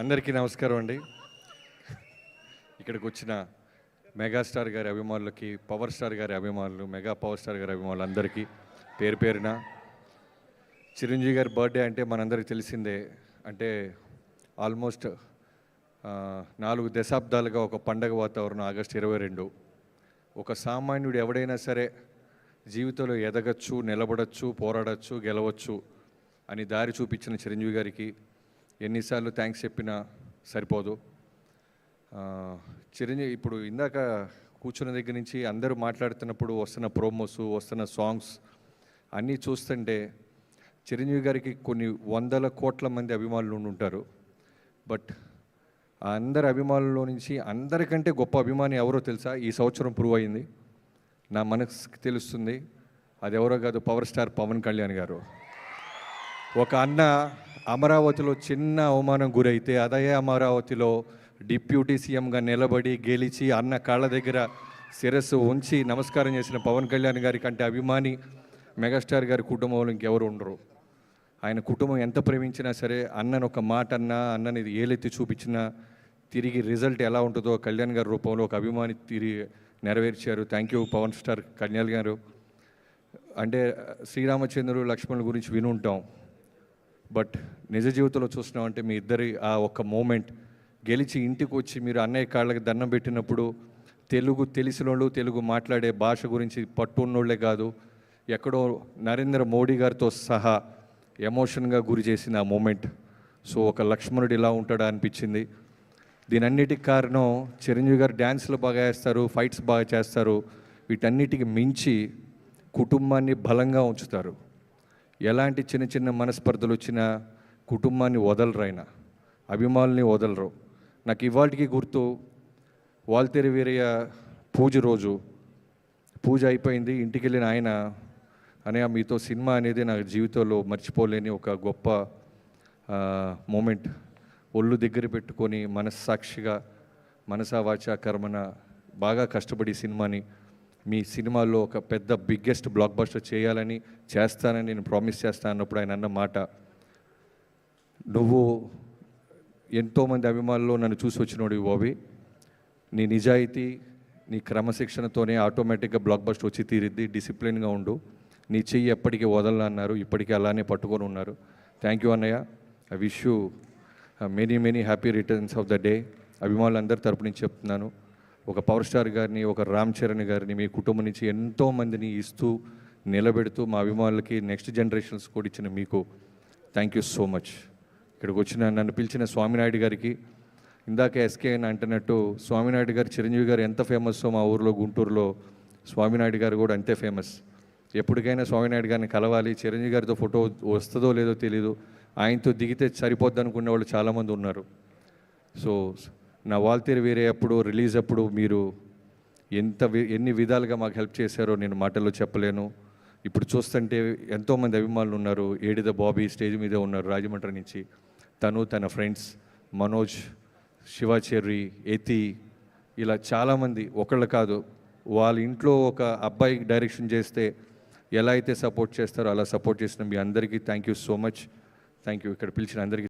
అందరికీ నమస్కారం అండి. ఇక్కడికి వచ్చిన మెగాస్టార్ గారి అభిమానులకి, పవర్ స్టార్ గారి అభిమానులు, మెగా పవర్ స్టార్ గారి అభిమానులు అందరికీ పేరు పేరున చిరంజీవి గారి బర్త్డే అంటే మనందరికీ తెలిసిందే. అంటే ఆల్మోస్ట్ 4 దశాబ్దాలుగా ఒక పండగ వాతావరణం. ఆగస్టు 22 ఒక సామాన్యుడు ఎవడైనా సరే జీవితంలో ఎదగచ్చు, నిలబడచ్చు, పోరాడచ్చు, గెలవచ్చు అని దారి చూపించిన చిరంజీవి గారికి ఎన్నిసార్లు థ్యాంక్స్ చెప్పినా సరిపోదు. చిరంజీవి ఇప్పుడు ఇందాక కూర్చున్న దగ్గర నుంచి అందరూ మాట్లాడుతున్నప్పుడు వస్తున్న ప్రోమోస్, వస్తున్న సాంగ్స్ అన్నీ చూస్తుంటే చిరంజీవి గారికి కొన్ని వందల కోట్ల మంది అభిమానులు ఉంటారు. బట్ ఆ అందరి అభిమానుల్లో నుంచి అందరికంటే గొప్ప అభిమాని ఎవరో తెలుసా? ఈ సంవత్సరం ప్రూవ్ అయింది. నా మనసుకి తెలుస్తుంది. అది ఎవరో కాదు, పవర్ స్టార్ పవన్ కళ్యాణ్ గారు. ఒక అన్న అమరావతిలో చిన్న అవమానం గురైతే అదే అమరావతిలో డిప్యూటీ సీఎంగా నిలబడి గెలిచి అన్న కాళ్ళ దగ్గర శిరస్సు ఉంచి నమస్కారం చేసిన పవన్ కళ్యాణ్ గారి కంటే అభిమాని మెగాస్టార్ గారి కుటుంబంలో ఇంకెవరు ఉండరు. ఆయన కుటుంబం ఎంత ప్రేమించినా సరే అన్నను ఒక మాట అన్నా, అన్నని ఏలెత్తి చూపించినా తిరిగి రిజల్ట్ ఎలా ఉంటుందో కళ్యాణ్ గారి రూపంలో ఒక అభిమాని తిరిగి నెరవేర్చారు. Thank you Pawan star Kalyan గారు. అంటే శ్రీరామచంద్రుడు లక్ష్మణుల గురించి వినుంటాం, బట్ నిజ జీవితంలో చూసినామంటే మీ ఇద్దరి ఆ ఒక్క మూమెంట్ గెలిచి ఇంటికి వచ్చి మీరు అన్నయ్య కాళ్ళకి దండం పెట్టినప్పుడు తెలుగు తెలిసినోళ్ళు, తెలుగు మాట్లాడే భాష గురించి పట్టున్నోళ్లే కాదు, ఎక్కడో నరేంద్ర మోడీ గారితో సహా ఎమోషన్గా గురి చేసిన ఆ మూమెంట్. సో ఒక లక్ష్మణుడు ఇలా ఉంటాడా అనిపించింది. దీనన్నిటికి కారణం చిరంజీవి గారు డ్యాన్స్లు బాగా వేస్తారు, ఫైట్స్ బాగా చేస్తారు. వీటన్నిటికి మించి కుటుంబాన్ని బలంగా ఉంచుతారు. ఎలాంటి చిన్న చిన్న మనస్పర్ధలు వచ్చినా కుటుంబాన్ని వదలరు, ఆయన అభిమానుల్ని వదలరు. నాకు ఇవాళకి గుర్తు, వాల్తేరు వీరయ్య పూజ అయిపోయింది. ఇంటికి వెళ్ళిన ఆయన అనే మీతో సినిమా అనేది నా జీవితంలో మర్చిపోలేని ఒక గొప్ప మూమెంట్. ఒళ్ళు దగ్గర పెట్టుకొని మనస్సాక్షిగా మనసా వాచా కర్మన బాగా కష్టపడి సినిమాని మీ సినిమాల్లో ఒక పెద్ద బిగ్గెస్ట్ బ్లాక్ బస్టర్ చేయాలని చేస్తానని నేను ప్రామిస్ చేస్తాను అన్నప్పుడు ఆయన అన్న మాట, నువ్వు ఎంతోమంది అభిమానుల్లో నన్ను చూసి వచ్చినోడు బాబీ, నీ నిజాయితీ, నీ క్రమశిక్షణతోనే ఆటోమేటిక్గా బ్లాక్ బస్టర్ వచ్చి తీరిద్ది, డిసిప్లిన్గా ఉండు, నీ చెయ్యి ఎప్పటికీ వదలని అన్నారు. ఇప్పటికీ అలానే పట్టుకొని ఉన్నారు. థ్యాంక్ యూ అన్నయ్య. I wish you many happy returns of the day. అభిమానులందరి తరపు నుంచి చెప్తున్నాను. ఒక పవర్ స్టార్ గారిని, ఒక రామ్ చరణ్ గారిని మీ కుటుంబం నుంచి ఎంతోమందిని ఇస్తూ నిలబెడుతూ మా అభిమానులకి నెక్స్ట్ జనరేషన్స్ కూడా ఇచ్చిన మీకు థ్యాంక్ యూ సో మచ్. ఇక్కడికి వచ్చిన నన్ను పిలిచిన స్వామినాయుడు గారికి, ఇందాక ఎస్కే అని అంటున్నట్టు స్వామినాయుడు గారు చిరంజీవి గారు ఎంత ఫేమస్సో మా ఊరిలో గుంటూరులో స్వామినాయుడు గారు కూడా అంతే ఫేమస్. ఎప్పటికైనా స్వామినాయుడు గారిని కలవాలి, చిరంజీవి గారితో ఫోటో వస్తుందో లేదో తెలీదు, ఆయనతో దిగితే సరిపోద్ది అనుకునే వాళ్ళు చాలామంది ఉన్నారు. సో నా వాల్తేరు వేరే అప్పుడు రిలీజ్ అప్పుడు మీరు ఎన్ని విధాలుగా మాకు హెల్ప్ చేశారో నేను మాటల్లో చెప్పలేను. ఇప్పుడు చూస్తుంటే ఎంతోమంది అభిమానులు ఉన్నారు. ఏడిద బాబీ స్టేజ్ మీదే ఉన్నారు రాజమండ్రి నుంచి. తను తన ఫ్రెండ్స్ మనోజ్, శివాచెర్రి, ఎతి, ఇలా చాలామంది, ఒకళ్ళు కాదు. వాళ్ళ ఇంట్లో ఒక అబ్బాయి డైరెక్షన్ చేస్తే ఎలా అయితే సపోర్ట్ చేస్తారో అలా సపోర్ట్ చేసిన మీ అందరికీ thank you so much. Thank you. ఇక్కడ పిలిచిన అందరికీ